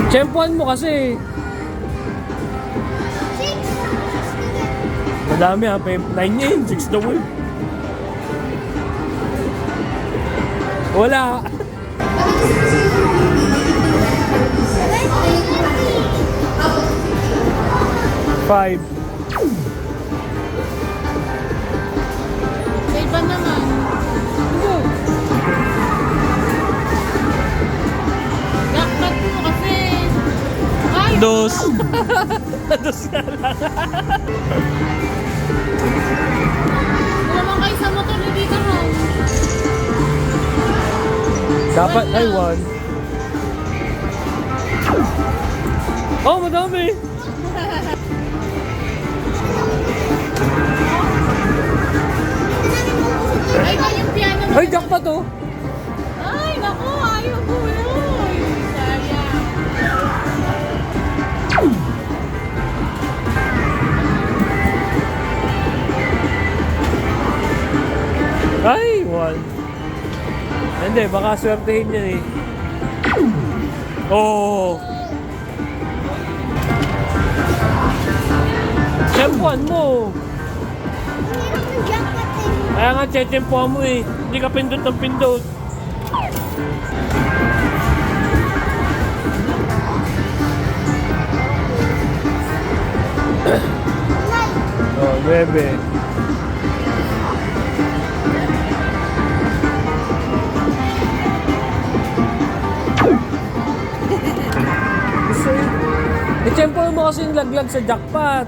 Tsempuan mo kasi. Madami ha, 9 yun, 6 daw eh. Wala. Five. Sa iba naman. Jackpot mo kasi. Ay! Dos. Dos nga lang. Naman kayo sa motor ni Tita mo. Dapat ay 1. Oh, madami. Ay, ba yung piano mo? Ay, jackpot oh. Ay, naku, ayaw ko yun. Sayang. Ay, 1. Hindi, baka swertehin niya eh. Oh. Tsempuan mo. Kaya nga, tsempuan mo eh. Hindi ka pindot ng pindot. Oh, 9. I-tempo mo kasi yung laglag sa jackpot.